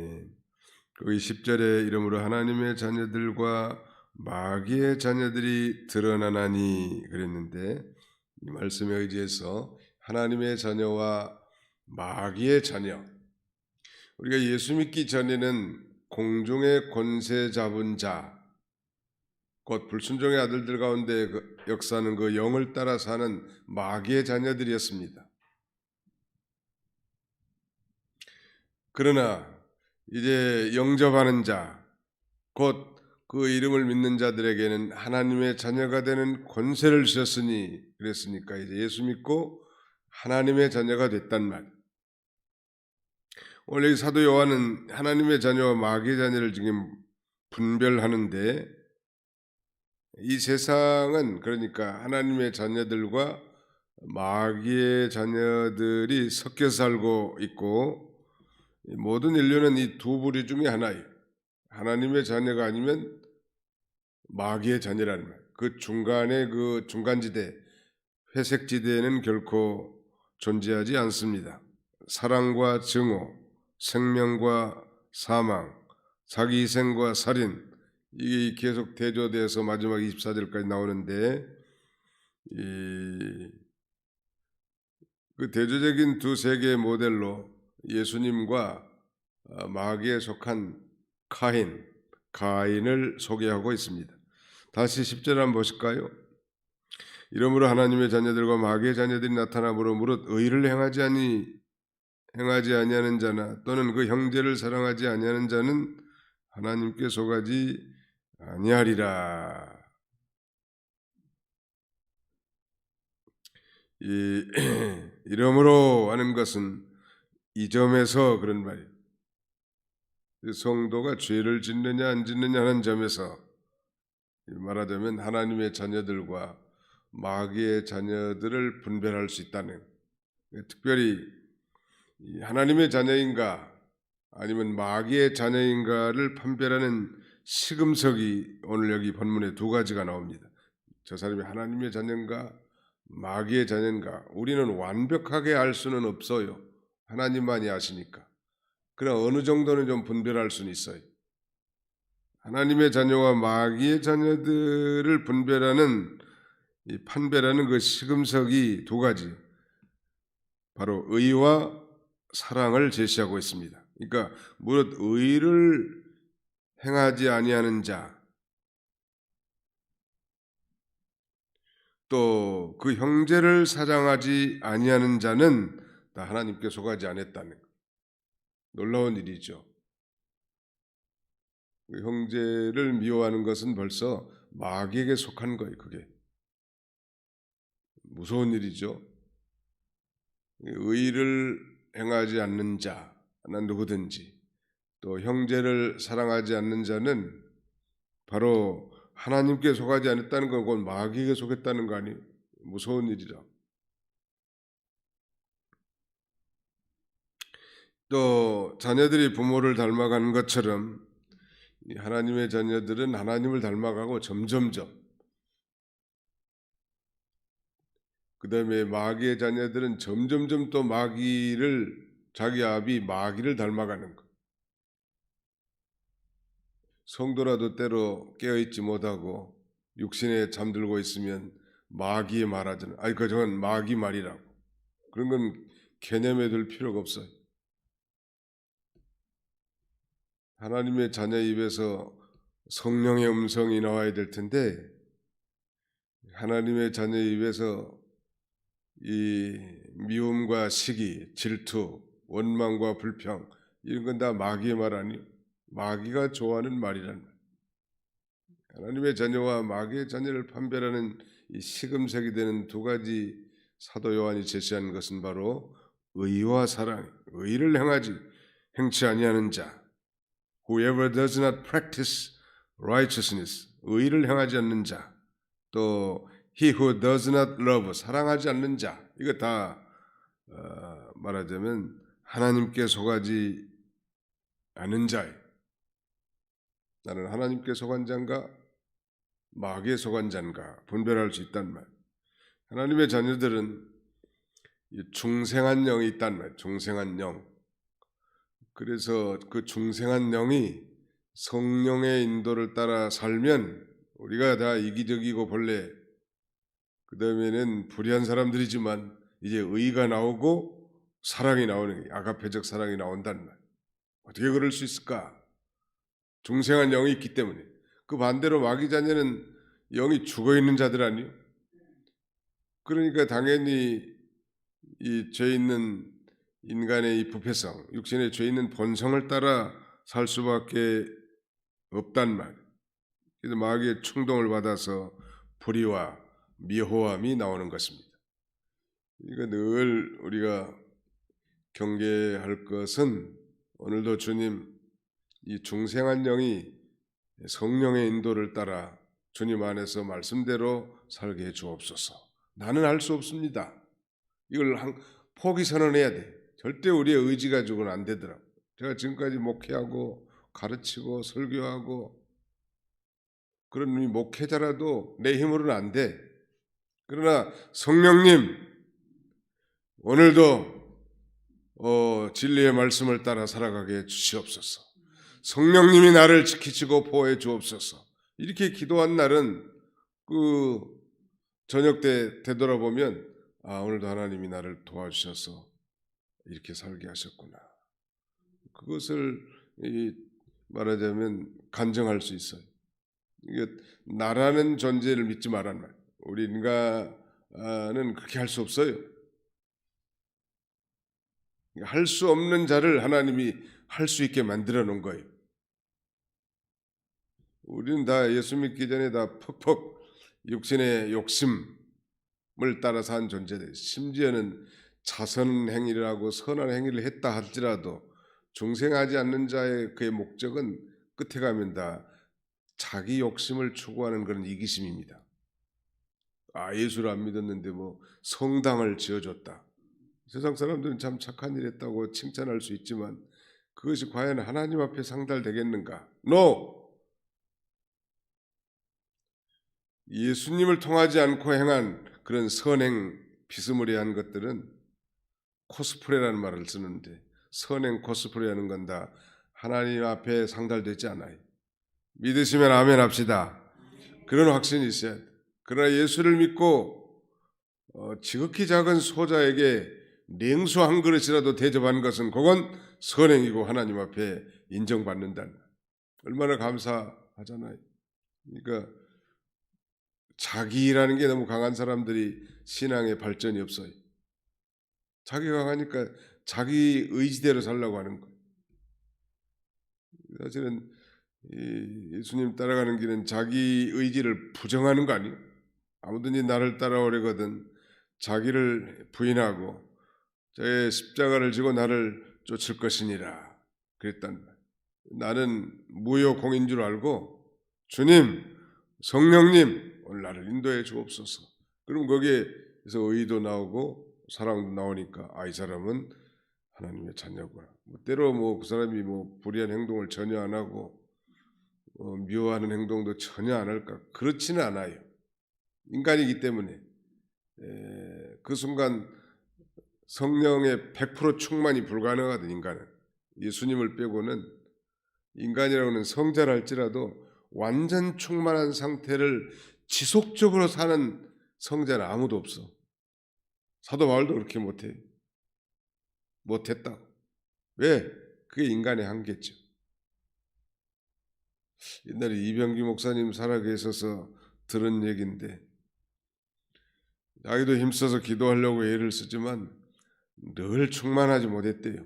예. 거기 10절에 이러므로 하나님의 자녀들과 마귀의 자녀들이 드러나나니 그랬는데, 이 말씀에 의지해서 하나님의 자녀와 마귀의 자녀, 우리가 예수 믿기 전에는 공중의 권세 잡은 자, 곧 불순종의 아들들 가운데 역사하는 그 영을 따라 사는 마귀의 자녀들이었습니다. 그러나 이제 영접하는 자, 곧 그 이름을 믿는 자들에게는 하나님의 자녀가 되는 권세를 주셨으니, 그랬으니까 이제 예수 믿고 하나님의 자녀가 됐단 말. 원래 이 사도 요한은 하나님의 자녀와 마귀의 자녀를 지금 분별하는데, 이 세상은 그러니까 하나님의 자녀들과 마귀의 자녀들이 섞여 살고 있고, 모든 인류는 이 두 부류 중에 하나예요. 하나님의 자녀가 아니면 마귀의 자녀라는 말. 그 중간에 그 중간지대, 회색지대에는 결코 존재하지 않습니다. 사랑과 증오, 생명과 사망, 자기 희생과 살인, 이게 계속 대조돼서 마지막 24절까지 나오는데, 그 대조적인 두 세계의 모델로 예수님과 마귀에 속한 가인을 소개하고 있습니다. 다시 10절 한번 보실까요? 이러므로 하나님의 자녀들과 마귀의 자녀들이 나타나므로 무릇 의를 행하지 아니하는 자나 또는 그 형제를 사랑하지 아니하는 자는 하나님께 속하지 아니하리라. 이 이러므로 하는 것은 이 점에서 그런 말이에요. 성도가 죄를 짓느냐 안 짓느냐 하는 점에서 말하자면 하나님의 자녀들과 마귀의 자녀들을 분별할 수 있다는, 특별히 하나님의 자녀인가 아니면 마귀의 자녀인가를 판별하는 시금석이 오늘 여기 본문에 두 가지가 나옵니다. 저 사람이 하나님의 자녀인가 마귀의 자녀인가 우리는 완벽하게 알 수는 없어요. 하나님만이 아시니까. 그러나 어느 정도는 좀 분별할 수는 있어요. 하나님의 자녀와 마귀의 자녀들을 분별하는 판별하는 그 시금석이 두 가지, 바로 의와 사랑을 제시하고 있습니다. 그러니까 무릇 의를 행하지 아니하는 자, 또 그 형제를 사랑하지 아니하는 자는 다 하나님께 속하지 않았다는 것. 놀라운 일이죠. 그 형제를 미워하는 것은 벌써 마귀에게 속한 거예요. 그게 무서운 일이죠. 의를 행하지 않는 자는 누구든지, 또 형제를 사랑하지 않는 자는 바로 하나님께 속하지 않았다는 건 곧 마귀에게 속했다는 거 아니에요? 무서운 일이죠. 또 자녀들이 부모를 닮아가는 것처럼 하나님의 자녀들은 하나님을 닮아가고 점점점, 그 다음에 마귀의 자녀들은 점점점 또 자기 아비 마귀를 닮아가는 것. 성도라도 때로 깨어있지 못하고 육신에 잠들고 있으면 마귀의 말하잖아요. 아니 저건 마귀 말이라고. 그런 건 개념에 들 필요가 없어요. 하나님의 자녀 입에서 성령의 음성이 나와야 될 텐데, 하나님의 자녀 입에서 이 미움과 시기, 질투, 원망과 불평, 이런 건 다 마귀의 말 아니에요. 마귀가 좋아하는 말이란 말. 하나님의 자녀와 마귀의 자녀를 판별하는 이 시금석이 되는 두 가지 사도 요한이 제시하는 것은 바로 의와 사랑, 의를 행치 아니하는 자, whoever does not practice righteousness, 의를 행하지 않는 자, 또 he who does not love, 사랑하지 않는 자, 이거 다 말하자면 하나님께 속하지 않은 자예요. 나는 하나님께 속한 자인가 마귀에 속한 자인가 분별할 수 있단 말. 하나님의 자녀들은 중생한 영이 있단 말. 중생한 영. 그래서 그 중생한 영이 성령의 인도를 따라 살면 우리가 다 이기적이고 본래 그 다음에는 불의한 사람들이지만 이제 의가 나오고 사랑이 나오는 게 아가페적 사랑이 나온다는 말. 어떻게 그럴 수 있을까? 중생한 영이 있기 때문에. 그 반대로 마귀 자녀는 영이 죽어있는 자들 아니요? 그러니까 당연히 이 죄 있는 인간의 이 부패성, 육신의 죄 있는 본성을 따라 살 수밖에 없단 말. 그래서 마귀의 충동을 받아서 불의와 미호함이 나오는 것입니다. 이거 늘 우리가 경계할 것은 오늘도 주님 이 중생한 영이 성령의 인도를 따라 주님 안에서 말씀대로 살게 해 주옵소서. 나는 할 수 없습니다. 이걸 포기 선언해야 돼. 절대 우리의 의지 가지고는 안 되더라고. 제가 지금까지 목회하고 가르치고 설교하고 그런 목회자라도 내 힘으로는 안 돼. 그러나 성령님 오늘도 진리의 말씀을 따라 살아가게 해 주시옵소서. 성령님이 나를 지키시고 보호해 주옵소서. 이렇게 기도한 날은 그 저녁 때 되돌아보면 오늘도 하나님이 나를 도와주셔서 이렇게 살게 하셨구나. 그것을 말하자면 간증할 수 있어요. 이게 나라는 존재를 믿지 말란 말. 우리 인간은 그렇게 할 수 없어요. 할 수 없는 자를 하나님이 할 수 있게 만들어 놓은 거예요. 우리는 다 예수 믿기 전에 다 퍽퍽 육신의 욕심을 따라 산 존재들. 심지어는 자선 행위를 하고 선한 행위를 했다 할지라도 중생하지 않는 자의 그의 목적은 끝에 가면 다 자기 욕심을 추구하는 그런 이기심입니다. 예수를 안 믿었는데 뭐 성당을 지어줬다. 세상 사람들은 참 착한 일 했다고 칭찬할 수 있지만 그것이 과연 하나님 앞에 상달되겠는가? No! 예수님을 통하지 않고 행한 그런 선행 비스무리한 것들은 코스프레라는 말을 쓰는데 선행 코스프레하는 건 다 하나님 앞에 상달되지 않아요. 믿으시면 아멘 합시다. 그런 확신이 있어야 돼. 그러나 예수를 믿고 지극히 작은 소자에게 냉수 한 그릇이라도 대접한 것은 그건 선행이고 하나님 앞에 인정받는다. 얼마나 감사하잖아요. 그러니까 자기라는 게 너무 강한 사람들이 신앙에 발전이 없어요. 자기가 강하니까 자기 의지대로 살려고 하는 거예요. 사실은 예수님 따라가는 길은 자기 의지를 부정하는 거 아니에요. 아무든지 나를 따라오려거든 자기를 부인하고 저의 십자가를 지고 나를 쫓을 것이니라 그랬단 말이에요. 나는 무효공인 줄 알고 주님, 성령님 오늘 나를 인도해 주옵소서. 그럼 거기에서 의도 나오고 사랑도 나오니까 이 사람은 하나님의 자녀구나. 때로 그 사람이 불의한 행동을 전혀 안 하고 미워하는 행동도 전혀 안 할까? 그렇지는 않아요. 인간이기 때문에 그 순간 성령의 100% 충만이 불가능하거든. 인간은 예수님을 빼고는 인간이라고는 성자랄지라도 완전 충만한 상태를 지속적으로 사는 성자는 아무도 없어. 사도 바울도 그렇게 못했다고. 왜? 그게 인간의 한계죠. 옛날에 이병기 목사님 살아계셔서 들은 얘기인데 자기도 힘써서 기도하려고 애를 쓰지만 늘 충만하지 못했대요.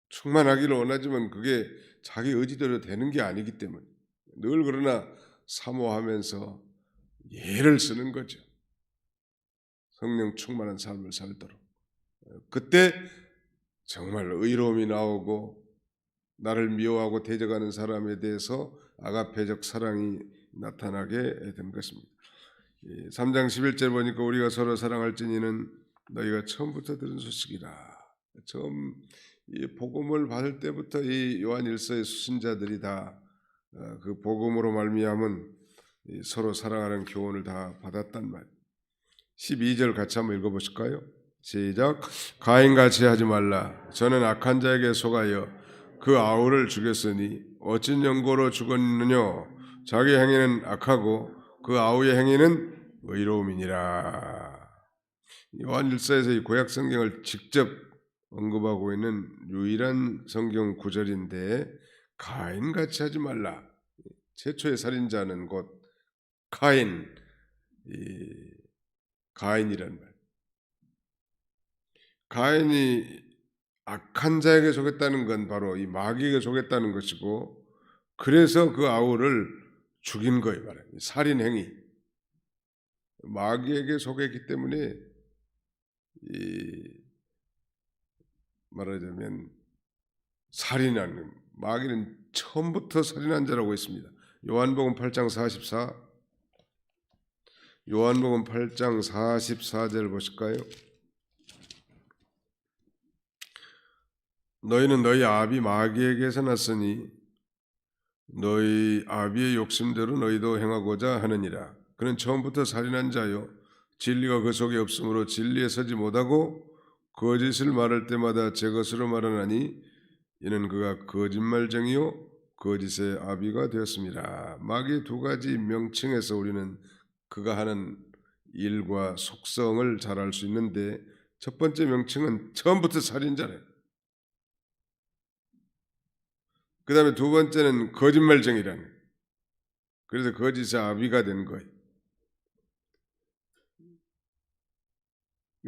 충만하기를 원하지만 그게 자기 의지대로 되는 게 아니기 때문에 늘 그러나 사모하면서 애를 쓰는 거죠. 성령 충만한 삶을 살도록. 그때 정말 의로움이 나오고 나를 미워하고 대적하는 사람에 대해서 아가페적 사랑이 나타나게 된 것입니다. 3장 11절 보니까 우리가 서로 사랑할지니는 너희가 처음부터 들은 소식이라. 처음 이 복음을 받을 때부터 이 요한 1서의 수신자들이 다 그 복음으로 말미암은 서로 사랑하는 교훈을 다 받았단 말이에요. 12절 같이 한번 읽어보실까요? 시작. 가인같이 하지 말라. 저는 악한 자에게 속하여 그 아우를 죽였으니 어찌 연고로 죽었느냐. 자기 행위는 악하고 그 아우의 행위는 의로움이니라. 요한 1서에서 이 구약 성경을 직접 언급하고 있는 유일한 성경 구절인데, 가인같이 하지 말라. 최초의 살인자는 곧 가인이란 말. 가인이 악한 자에게 속였다는 건 바로 이 마귀에게 속였다는 것이고, 그래서 그 아우를 죽인 거예요. 살인 행위. 마귀에게 속였기 때문에 말하자면 살인한, 마귀는 처음부터 살인한 자라고 했습니다. 요한복음 8장 44, 요한복음 8장 44절 보실까요? 너희는 너희 아비 마귀에게서 났으니 너희 아비의 욕심대로 너희도 행하고자 하느니라. 그는 처음부터 살인한 자요 진리가 그 속에 없으므로 진리에 서지 못하고 거짓을 말할 때마다 제 것으로 말하나니 이는 그가 거짓말쟁이요 거짓의 아비가 되었습니다. 마귀의 두 가지 명칭에서 우리는 그가 하는 일과 속성을 잘 알 수 있는데, 첫 번째 명칭은 처음부터 살인자래요. 그 다음에 두 번째는 거짓말쟁이라는 거예요. 그래서 거짓의 아비가 된 거예요.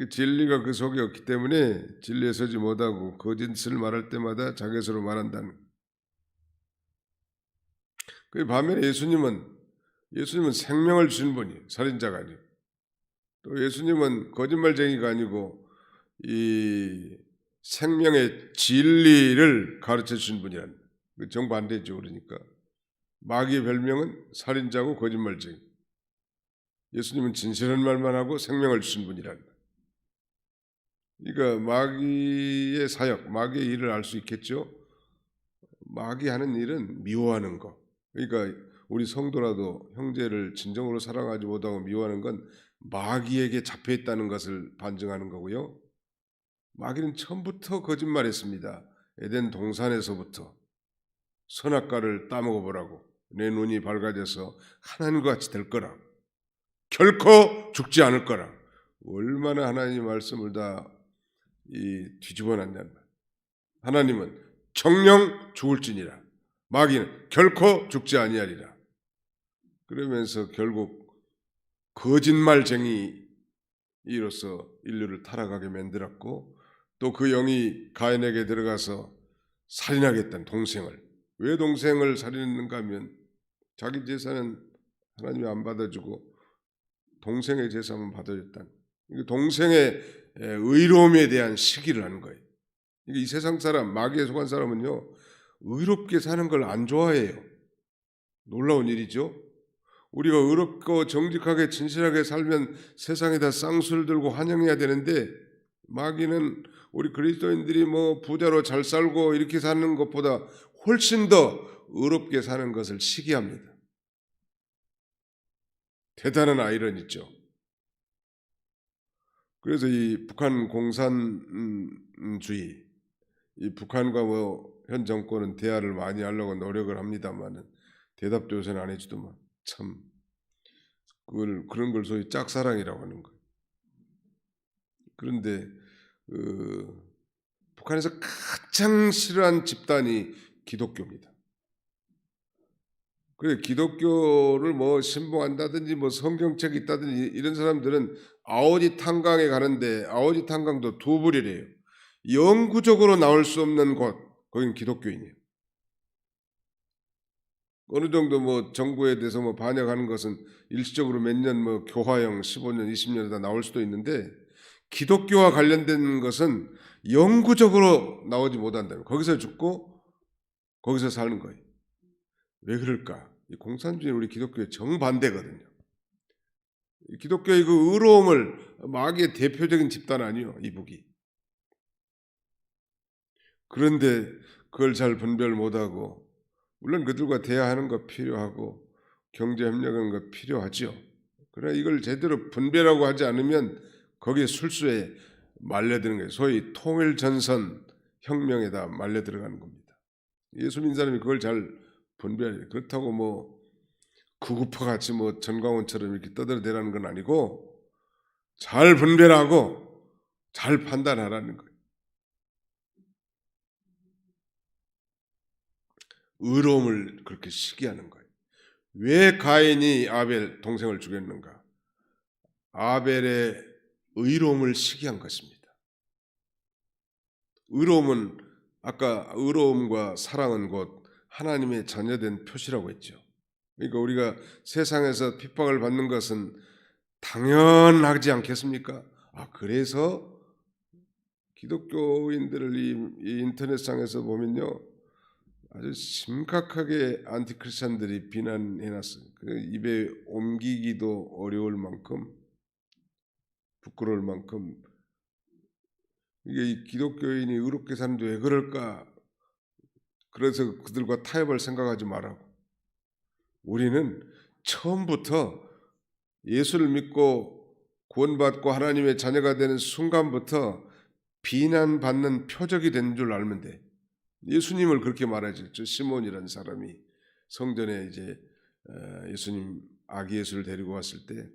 진리가 그 속에 없기 때문에 진리에 서지 못하고 거짓을 말할 때마다 자기 것으로 말한다는 거예요. 그 반면에 예수님은 생명을 주신 분이에요. 살인자가 아니고. 또 예수님은 거짓말쟁이가 아니고 이 생명의 진리를 가르쳐 주신 분이란 말이에요. 정반대죠. 그러니까 마귀의 별명은 살인자고 거짓말쟁이. 예수님은 진실한 말만 하고 생명을 주신 분이란 말이에요. 그러니까 마귀의 사역, 마귀의 일을 알 수 있겠죠. 마귀 하는 일은 미워하는 거. 그러니까 우리 성도라도 형제를 진정으로 사랑하지 못하고 미워하는 건 마귀에게 잡혀 있다는 것을 반증하는 거고요. 마귀는 처음부터 거짓말했습니다. 에덴 동산에서부터 선악과를 따먹어 보라고, 내 눈이 밝아져서 하나님과 같이 될 거라, 결코 죽지 않을 거라. 얼마나 하나님 말씀을 다 뒤집어 놨냐는 말. 하나님은 정령 죽을지니라, 마귀는 결코 죽지 아니하리라. 그러면서 결국 거짓말쟁이로서 인류를 타락하게 만들었고, 또 그 영이 가인에게 들어가서 살인하겠다는 동생을. 왜 동생을 살인했는가 하면 자기 제사는 하나님이 안 받아주고 동생의 제사만 받아줬다는, 동생의 의로움에 대한 시기를 하는 거예요. 이 세상 사람, 마귀에 속한 사람은요, 의롭게 사는 걸 안 좋아해요. 놀라운 일이죠. 우리가 의롭고 정직하게 진실하게 살면 세상에다 쌍수를 들고 환영해야 되는데, 마귀는 우리 그리스도인들이 뭐 부자로 잘 살고 이렇게 사는 것보다 훨씬 더 의롭게 사는 것을 시기합니다. 대단한 아이러니죠. 그래서 이 북한 공산주의, 이 북한과 현 정권은 대화를 많이 하려고 노력을 합니다만은 대답도 요새는 안 해주더만. 참 그런 걸 소위 짝사랑이라고 하는 거예요. 그런데 북한에서 가장 싫어하는 집단이 기독교입니다. 그래, 기독교를 신봉한다든지 성경책이 있다든지 이런 사람들은 아오지 탄강에 가는데, 아오지 탄강도 두 부리래요. 영구적으로 나올 수 없는 곳, 거기는 기독교인이에요. 어느 정도 정부에 대해서 반역하는 것은 일시적으로 몇 년 교화형 15년, 20년에 다 나올 수도 있는데, 기독교와 관련된 것은 영구적으로 나오지 못한다면 거기서 죽고 거기서 사는 거예요. 왜 그럴까? 이 공산주의는 우리 기독교의 정반대거든요. 기독교의 그 의로움을, 마귀의 대표적인 집단 아니요, 이북이. 그런데 그걸 잘 분별 못하고, 물론 그들과 대화하는 거 필요하고 경제 협력하는 거 필요하죠. 그러나 이걸 제대로 분별하고 하지 않으면 거기에 술수에 말려드는 거예요. 소위 통일전선 혁명에다 말려 들어가는 겁니다. 예수 믿는 사람이 그걸 잘 분별해야 돼요. 그렇다고 뭐 구구파 같이 뭐 전광훈처럼 이렇게 떠들어대라는 건 아니고 잘 분별하고 잘 판단하라는 거예요. 의로움을 그렇게 시기하는 거예요. 왜 가인이 아벨 동생을 죽였는가? 아벨의 의로움을 시기한 것입니다. 의로움은 아까 의로움과 사랑은 곧 하나님의 자녀된 표시라고 했죠. 그러니까 우리가 세상에서 핍박을 받는 것은 당연하지 않겠습니까? 그래서 기독교인들을 이 인터넷상에서 보면요, 아주 심각하게 안티크리스찬들이 비난해놨어요. 입에 옮기기도 어려울 만큼, 부끄러울 만큼, 이게 이 기독교인이 의롭게 사는데 왜 그럴까? 그래서 그들과 타협을 생각하지 말라고. 우리는 처음부터 예수를 믿고 구원받고 하나님의 자녀가 되는 순간부터 비난받는 표적이 된 줄 알면 돼. 예수님을 그렇게 말하죠. 시몬이라는 사람이 성전에 이제 예수님 아기 예수를 데리고 왔을 때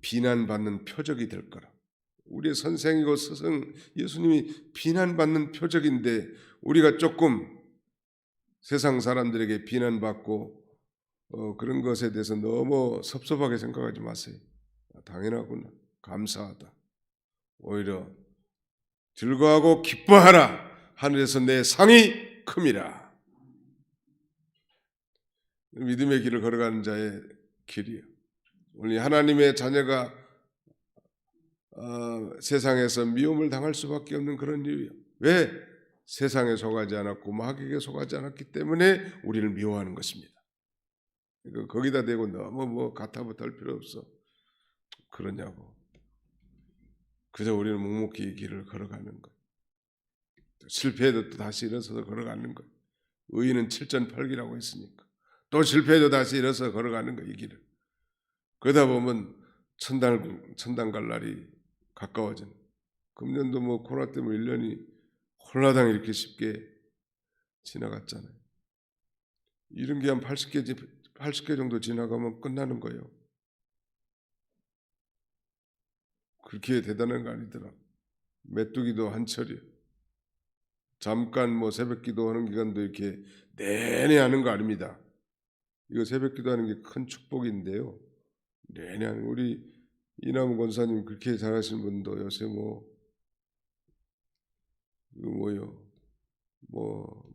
비난받는 표적이 될 거라. 우리의 선생이고 스승 예수님이 비난받는 표적인데 우리가 조금 세상 사람들에게 비난받고 그런 것에 대해서 너무 섭섭하게 생각하지 마세요. 당연하구나. 감사하다. 오히려 즐거워하고 기뻐하라. 하늘에서 내 상이 큼이라. 믿음의 길을 걸어가는 자의 길이에요. 우리 하나님의 자녀가 세상에서 미움을 당할 수밖에 없는 그런 이유예요. 왜? 세상에 속하지 않았고 마귀에게 속하지 않았기 때문에 우리를 미워하는 것입니다. 거기다 대고 너무 뭐 가타부탈 필요 없어. 그러냐고. 그저 우리는 묵묵히 이 길을 걸어가는 거예요. 실패해도 또 다시 일어서서 걸어가는 거예요. 의인은 7전8기라고 했으니까. 또 실패해도 다시 일어서서 걸어가는 거예요. 이 길을. 그러다 보면 천당 갈 날이 가까워진. 금년도 뭐 코로나 때문에 1년이 홀라당 이렇게 쉽게 지나갔잖아요. 이런 게 한 80개 정도 지나가면 끝나는 거예요. 그렇게 대단한 거 아니더라. 메뚜기도 한철이에요. 잠깐 뭐 새벽기도 하는 기간도 이렇게 내내 하는 거 아닙니다. 이거 새벽기도 하는 게 큰 축복인데요. 내내 하는 우리 이남우 권사님 그렇게 잘하시는 분도 요새 뭐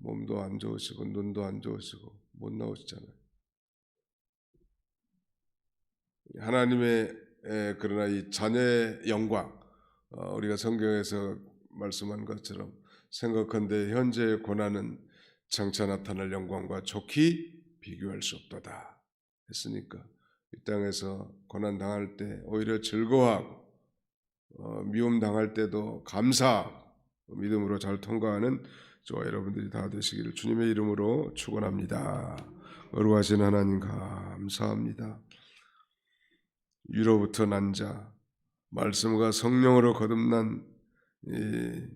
몸도 안 좋으시고 눈도 안 좋으시고 못 나오시잖아요. 하나님의 그러나 이 자녀의 영광 우리가 성경에서 말씀한 것처럼 생각한데 현재의 고난은 장차 나타날 영광과 좋게 비교할 수 없도다 했으니까 이 땅에서 고난 당할 때 오히려 즐거워하고 미움 당할 때도 감사하고 믿음으로 잘 통과하는 저와 여러분들이 다 되시기를 주님의 이름으로 축원합니다. 거룩하신 하나님 감사합니다. 위로부터 난 자, 말씀과 성령으로 거듭난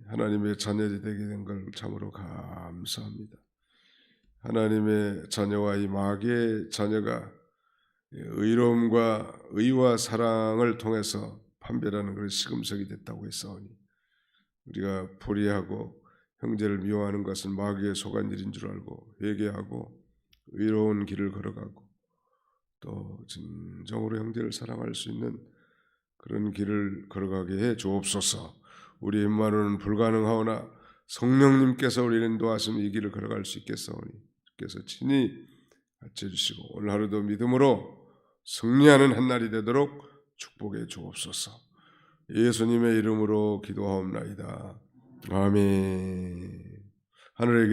하나님의 자녀들이 되게 된 걸 참으로 감사합니다. 하나님의 자녀와 이 마귀의 자녀가 의로움과 의와 사랑을 통해서 판별하는 그런 시금석이 됐다고 했사오니 우리가 불의하고 형제를 미워하는 것은 마귀의 속한 일인 줄 알고 회개하고 의로운 길을 걸어가고 또 진정으로 형제를 사랑할 수 있는 그런 길을 걸어가게 해 주옵소서. 우리 힘만으로는 불가능하오나 성령님께서 우리를 인도하시면 이 길을 걸어갈 수 있겠사오니 주께서 친히 같이 해주시고 오늘 하루도 믿음으로 승리하는 한날이 되도록 축복해 주옵소서. 예수님의 이름으로 기도하옵나이다. 아멘. 하늘에